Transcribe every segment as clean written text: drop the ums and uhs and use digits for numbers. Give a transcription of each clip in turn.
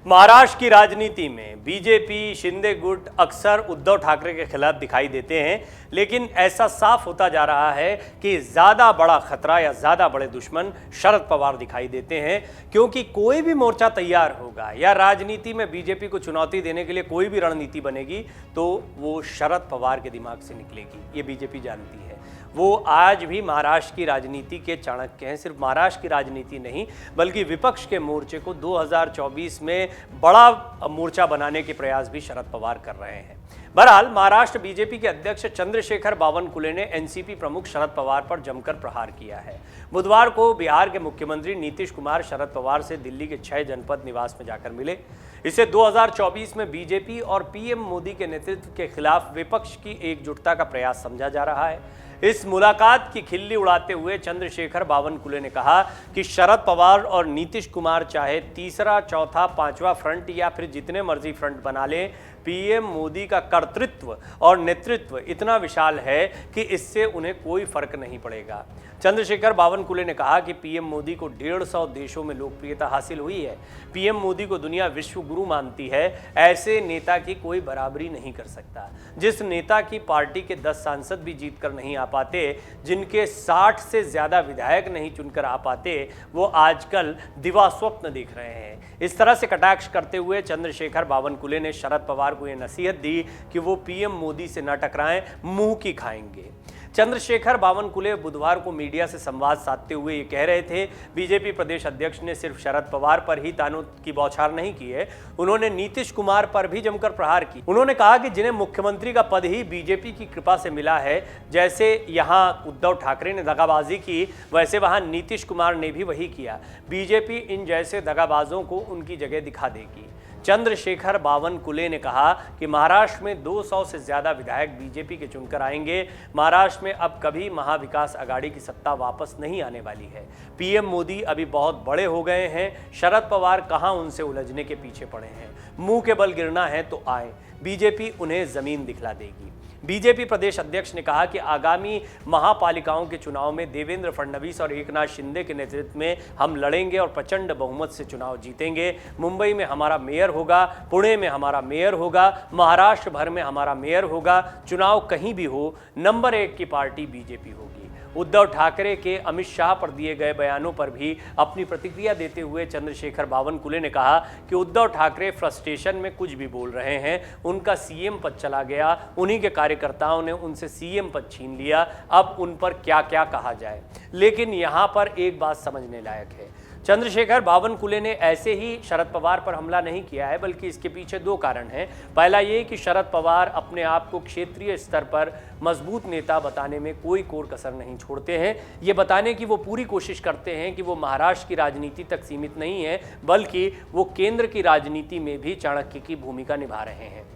महाराष्ट्र की राजनीति में बीजेपी शिंदे गुट अक्सर उद्धव ठाकरे के खिलाफ दिखाई देते हैं, लेकिन ऐसा साफ होता जा रहा है कि ज़्यादा बड़ा खतरा या ज़्यादा बड़े दुश्मन शरद पवार दिखाई देते हैं। क्योंकि कोई भी मोर्चा तैयार होगा या राजनीति में बीजेपी को चुनौती देने के लिए कोई भी रणनीति बनेगी तो वो शरद पवार के दिमाग से निकलेगी, ये बीजेपी जानती है। वो आज भी महाराष्ट्र की राजनीति के चाणक्य हैं। सिर्फ महाराष्ट्र की राजनीति नहीं बल्कि विपक्ष के मोर्चे को 2024 में बड़ा मोर्चा बनाने के प्रयास भी शरद पवार कर रहे हैं। बहरहाल महाराष्ट्र बीजेपी के अध्यक्ष चंद्रशेखर बावनकुले ने एनसीपी प्रमुख शरद पवार पर जमकर प्रहार किया है। बुधवार को बिहार के मुख्यमंत्री नीतीश कुमार शरद पवार से दिल्ली के 6 जनपद निवास में जाकर मिले। इसे 2024 में बीजेपी और पीएम मोदी के नेतृत्व के खिलाफ विपक्ष की एकजुटता का प्रयास समझा जा रहा है। इस मुलाकात की खिल्ली उड़ाते हुए चंद्रशेखर बावनकुले ने कहा कि शरद पवार और नीतीश कुमार चाहे तीसरा, चौथा, पांचवा फ्रंट या फिर जितने मर्जी फ्रंट बना लें, पीएम मोदी का कर्तृत्व और नेतृत्व इतना विशाल है कि इससे उन्हें कोई फर्क नहीं पड़ेगा। चंद्रशेखर बावनकुले ने कहा कि पीएम मोदी को 150 देशों में लोकप्रियता हासिल हुई है। पीएम मोदी को दुनिया विश्व गुरु मानती है। ऐसे नेता की कोई बराबरी नहीं कर सकता। जिस नेता की पार्टी के 10 सांसद भी जीत कर नहीं आ पाते, जिनके 60 से ज्यादा विधायक नहीं चुनकर आ पाते, वो आजकल दिवास्वप्न देख रहे हैं। इस तरह से कटाक्ष करते हुए चंद्रशेखर बावनकुले ने शरद पवार को यह नसीहत दी कि वो पीएम मोदी से न टकराएं, मुंह की खाएंगे। चंद्रशेखर बावनकुले बुधवार को मीडिया से संवाद साधते हुए ये कह रहे थे, बीजेपी प्रदेश अध्यक्ष ने सिर्फ शरद पवार पर ही तानों की बौछार नहीं की है, उन्होंने नीतीश कुमार पर भी जमकर प्रहार की। उन्होंने कहा कि जिन्हें मुख्यमंत्री का पद ही बीजेपी की कृपा से मिला है, जैसे यहां उद्धव ठाकरे ने दगाबाजी की, वैसे वहां नीतीश कुमार ने भी वही किया। बीजेपी इन जैसे दगाबाजों को उनकी जगह दिखा देगी। चंद्रशेखर बावनकुले ने कहा कि महाराष्ट्र में 200 से ज्यादा विधायक बीजेपी के चुनकर आएंगे। महाराष्ट्र में अब कभी महाविकास आघाड़ी की सत्ता वापस नहीं आने वाली है। पीएम मोदी अभी बहुत बड़े हो गए हैं। शरद पवार कहां उनसे उलझने के पीछे पड़े हैं। मुंह के बल गिरना है तो आए, बीजेपी उन्हें जमीन दिखला देगी। बीजेपी प्रदेश अध्यक्ष ने कहा कि आगामी महापालिकाओं के चुनाव में देवेंद्र फडणवीस और एकनाथ शिंदे के नेतृत्व में हम लड़ेंगे और प्रचंड बहुमत से चुनाव जीतेंगे। मुंबई में हमारा मेयर होगा, पुणे में हमारा मेयर होगा, महाराष्ट्र भर में हमारा मेयर होगा। चुनाव कहीं भी हो, नंबर 1 की पार्टी बीजेपी होगी। उद्धव ठाकरे के अमित शाह पर दिए गए बयानों पर भी अपनी प्रतिक्रिया देते हुए चंद्रशेखर बावनकुले ने कहा कि उद्धव ठाकरे फ्रस्ट्रेशन में कुछ भी बोल रहे हैं। उनका सीएम पद चला गया, उन्हीं के कार्यकर्ताओं ने उनसे सीएम पद छीन लिया। अब उन पर क्या क्या कहा जाए। लेकिन यहाँ पर एक बात समझने लायक है, चंद्रशेखर बावनकुले ने ऐसे ही शरद पवार पर हमला नहीं किया है, बल्कि इसके पीछे 2 कारण हैं। पहला ये कि शरद पवार अपने आप को क्षेत्रीय स्तर पर मजबूत नेता बताने में कोई कोर कसर नहीं छोड़ते हैं। ये बताने की वो पूरी कोशिश करते हैं कि वो महाराष्ट्र की राजनीति तक सीमित नहीं है, बल्कि वो केंद्र की राजनीति में भी चाणक्य की भूमिका निभा रहे हैं।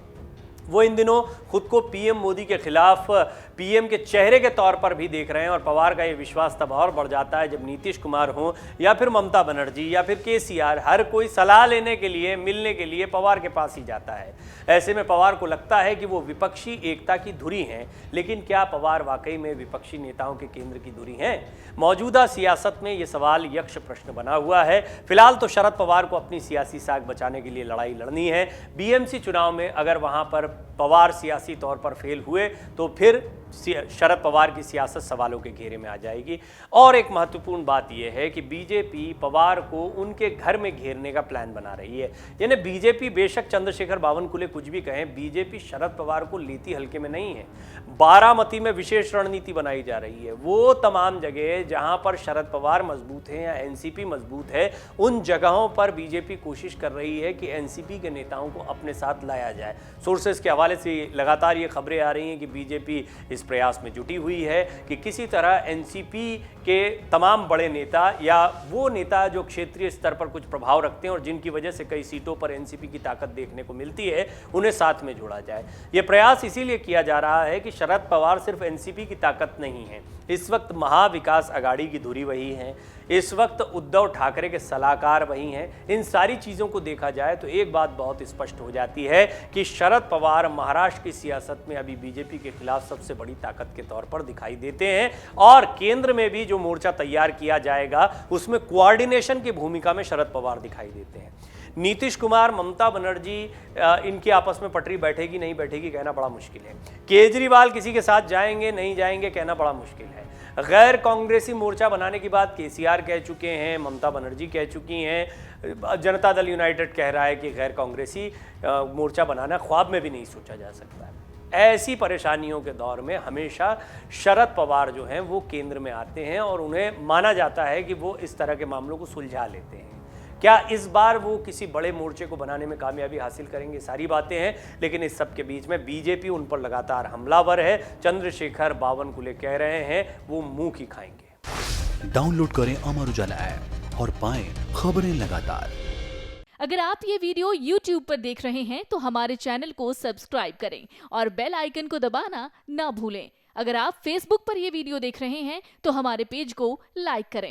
वो इन दिनों खुद को पीएम मोदी के खिलाफ पीएम के चेहरे के तौर पर भी देख रहे हैं। और पवार का ये विश्वास तब और बढ़ जाता है जब नीतीश कुमार हो या फिर ममता बनर्जी या फिर केसीआर, हर कोई सलाह लेने के लिए, मिलने के लिए पवार के पास ही जाता है। ऐसे में पवार को लगता है कि वो विपक्षी एकता की धुरी हैं। लेकिन क्या पवार वाकई में विपक्षी नेताओं के केंद्र की धुरी हैं? मौजूदा सियासत में ये सवाल यक्ष प्रश्न बना हुआ है। फिलहाल तो शरद पवार को अपनी सियासी साख बचाने के लिए लड़ाई लड़नी है। बीएमसी चुनाव में अगर वहां पर पवार सियासी तौर पर फेल हुए तो फिर शरद पवार की सियासत सवालों के घेरे में आ जाएगी। और एक महत्वपूर्ण बात यह है कि बीजेपी पवार को उनके घर में घेरने का प्लान बना रही है। यानी बीजेपी, बेशक चंद्रशेखर बावनकुले कुछ भी कहें, बीजेपी शरद पवार को लेती हल्के में नहीं है। बारामती में विशेष रणनीति बनाई जा रही है। वो तमाम जगह जहां पर शरद पवार मजबूत हैं या एनसीपी मजबूत है, उन जगहों पर बीजेपी कोशिश कर रही है कि एनसीपी के नेताओं को अपने साथ लाया जाए। सोर्सेस के हवाले से लगातार ये खबरें आ रही हैं कि बीजेपी इस प्रयास में जुटी हुई है कि किसी तरह एनसीपी के तमाम बड़े नेता या वो नेता जो क्षेत्रीय स्तर पर कुछ प्रभाव रखते हैं और जिनकी वजह से कई सीटों पर एनसीपी की ताकत देखने को मिलती है, उन्हें साथ में जोड़ा जाए। ये प्रयास इसीलिए किया जा रहा है कि शरद पवार सिर्फ एनसीपी की ताकत नहीं है। इस वक्त महाविकास आघाड़ी की धुरी वही है। इस वक्त उद्धव ठाकरे के सलाहकार वही हैं। इन सारी चीज़ों को देखा जाए तो एक बात बहुत स्पष्ट हो जाती है कि शरद पवार महाराष्ट्र की सियासत में अभी बीजेपी के खिलाफ सबसे बड़ी ताकत के तौर पर दिखाई देते हैं। और केंद्र में भी जो मोर्चा तैयार किया जाएगा उसमें कोऑर्डिनेशन की भूमिका में शरद पवार दिखाई देते हैं। नीतीश कुमार, ममता बनर्जी, इनकी आपस में पटरी बैठेगी नहीं बैठेगी कहना बड़ा मुश्किल है। केजरीवाल किसी के साथ जाएंगे नहीं जाएंगे कहना बड़ा मुश्किल है। गैर कांग्रेसी मोर्चा बनाने की बात केसीआर कह चुके हैं, ममता बनर्जी कह चुकी हैं, जनता दल यूनाइटेड कह रहा है कि गैर कांग्रेसी मोर्चा बनाना ख्वाब में भी नहीं सोचा जा सकता है। ऐसी परेशानियों के दौर में हमेशा शरद पवार जो हैं वो केंद्र में आते हैं और उन्हें माना जाता है कि वो इस तरह के मामलों को सुलझा लेते हैं। क्या इस बार वो किसी बड़े मोर्चे को बनाने में कामयाबी हासिल करेंगे, सारी बातें हैं। लेकिन इस सब के बीच में बीजेपी उन पर लगातार हमलावर है। चंद्रशेखर बावनकुले कह रहे हैं वो मुंह की खाएंगे। डाउनलोड करें अमर उजाला ऐप और पाएं खबरें लगातार। अगर आप ये वीडियो YouTube पर देख रहे हैं तो हमारे चैनल को सब्सक्राइब करें और बेल आइकन को दबाना ना भूलें। अगर आप Facebook पर ये वीडियो देख रहे हैं तो हमारे पेज को लाइक करें।